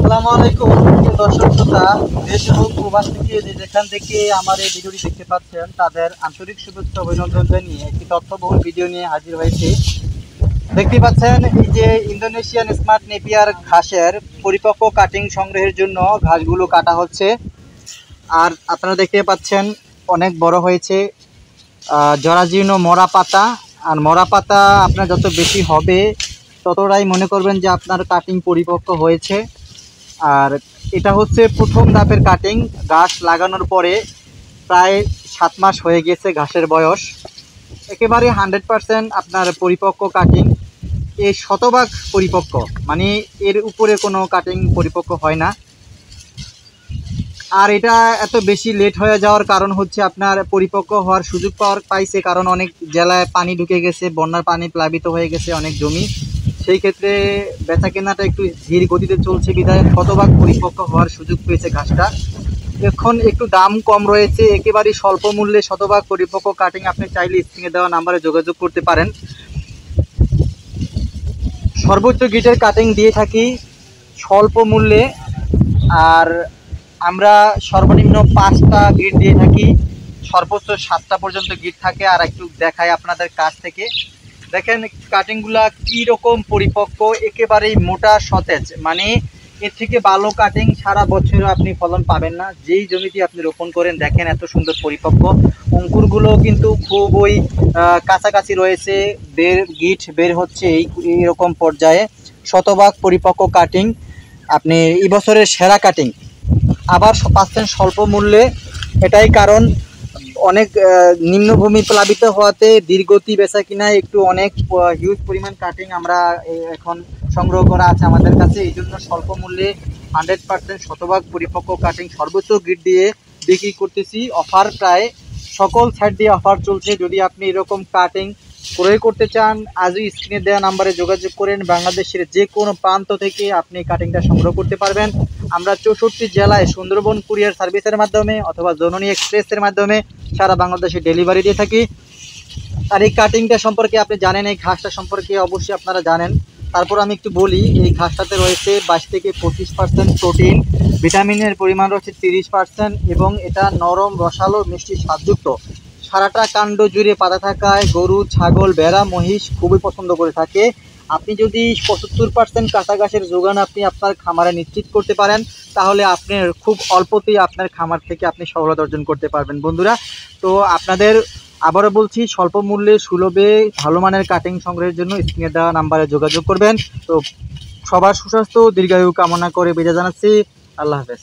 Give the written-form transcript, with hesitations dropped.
আসসালামু আলাইকুম প্রিয় দর্শক শ্রোতা, দেশ এবং প্রবাস থেকে যেখান থেকে আমার এই ভিডিওটি দেখতে পাচ্ছেন তাদের আন্তরিক শুভেচ্ছা অভিনন্দন জানিয়ে একটি তথ্যবহুল ভিডিও নিয়ে হাজির হয়েছি। দেখতে পাচ্ছেন এই যে ইন্দোনেশিয়ান স্মার্ট নেপিয়ার ঘাসের পরিপক্ক কাটিং সংগ্রহের জন্য ঘাসগুলো কাটা হচ্ছে। আর আপনারা দেখতে পাচ্ছেন অনেক বড় হয়েছে, জরাজীর্ণ মরা পাতা। আর মরা পাতা আপনার যত বেশি হবে ততটাই মনে করবেন যে আপনার কাটিং পরিপক্ক হয়েছে। আর এটা হচ্ছে প্রথম ধাপের কাটিং। ঘাস লাগানোর পরে প্রায় 7 মাস হয়ে গেছে ঘাসের বয়স, একেবারে 100% আপনার পরিপক্ক কাটিং। এ শতভাগ পরিপক্ক, মানে এর উপরে কোনো কাটিং পরিপক্ক হয় না। আর এটা এত বেশি লেট হয়ে যাওয়ার কারণ হচ্ছে আপনার পরিপক্ক হওয়ার সুযোগ পাইছে, কারণ অনেক জেলায় পানি ঢুকে গেছে, বন্যার পানি প্লাবিত হয়ে গেছে অনেক জমি। সেই ক্ষেত্রে বেচা কেনাটা একটু ধীর গতিতে চলছে, বিধায় শতভাগ পরিপক্ক হওয়ার সুযোগ পেয়েছে ঘাসটা। এখন একটু দাম কম রয়েছে, একেবারেই স্বল্প মূল্যে শতভাগ পরিপক্ক কাটিং আপনি চাইলে স্ক্রিনে দেওয়া নাম্বারে যোগাযোগ করতে পারেন। সর্বোচ্চ গিটের কাটিং দিয়ে থাকি স্বল্প মূল্যে। আর আমরা সর্বনিম্ন 5টা গিট দিয়ে থাকি, সর্বোচ্চ 7টা পর্যন্ত গিট থাকে। আর একটু দেখাই আপনাদের কাছ থেকে, দেখেন কাটিংগুলা কীরকম পরিপক্ক, একেবারেই মোটা সতেজ। মানে এর থেকে ভালো কাটিং সারা বছরও আপনি ফলন পাবেন না। যেই জমিতে আপনি রোপণ করেন দেখেন এত সুন্দর পরিপক্ক। অঙ্কুরগুলো কিন্তু খুবই কাছাকাছি রয়েছে, গিট বের হচ্ছে এইরকম পর্যায়ে। শতভাগ পরিপক্ক কাটিং, আপনি এই বছরের সেরা কাটিং। আবার পাচ্ছেন স্বল্প মূল্যে, এটাই কারণ অনেক নিম্নভূমি প্লাবিত হওয়াতে দীর্ঘতি বেচা কিনায় একটু অনেক হিউজ পরিমাণ কাটিং আমরা এখন সংগ্রহ করা আছে আমাদের কাছে। এই জন্য স্বল্প মূল্যে 100% শতভাগ পরিপক্ক কাটিং সর্বোচ্চ গিট দিয়ে বিক্রি করতেছি। অফার প্রায় সকল সাইড দিয়ে অফার চলছে। যদি আপনি এরকম কাটিং ক্রয় করতে চান আজই স্ক্রিনে দেওয়া নাম্বারে যোগাযোগ করেন। বাংলাদেশের যে কোনো প্রান্ত থেকে আপনি কাটিংটা সংগ্রহ করতে পারবেন। আমরা 64 জেলায় সুন্দরবন কুরিয়ার সার্ভিসের মাধ্যমে অথবা জননী এক্সপ্রেসের মাধ্যমে সারা বাংলাদেশে ডেলিভারি দিয়ে থাকি। আর এই কাটিংটা সম্পর্কে আপনি জানেন, এই ঘাসটা সম্পর্কে অবশ্যই আপনারা জানেন। তারপর আমি একটু বলি, এই ঘাসটাতে রয়েছে 22 থেকে 25% প্রোটিন, ভিটামিনের পরিমাণ রয়েছে 30%, এবং এটা নরম রসালো মিষ্টি স্বাদযুক্ত। সারাটা কাণ্ড জুড়ে পাতা থাকায় গরু, ছাগল, ভেড়া, মহিষ খুবই পছন্দ করে থাকে। আপনি যদি 75% কাঁচা ঘাসের যোগান আপনি আপনার খামারে নিশ্চিত করতে পারেন, তাহলে আপনার খুব অল্পতেই আপনার খামার থেকে আপনি সফলতা অর্জন করতে পারবেন বন্ধুরা। তো আপনাদের আবারও বলছি, স্বল্প মূল্যে সুলভে ভালো মানের কাটিং সংগ্রহের জন্য স্ক্রিনে দেওয়া নাম্বারে যোগাযোগ করবেন। তো সবার সুস্বাস্থ্য দীর্ঘায়ু কামনা করে বিদায় জানাচ্ছি। আল্লাহ হাফেজ।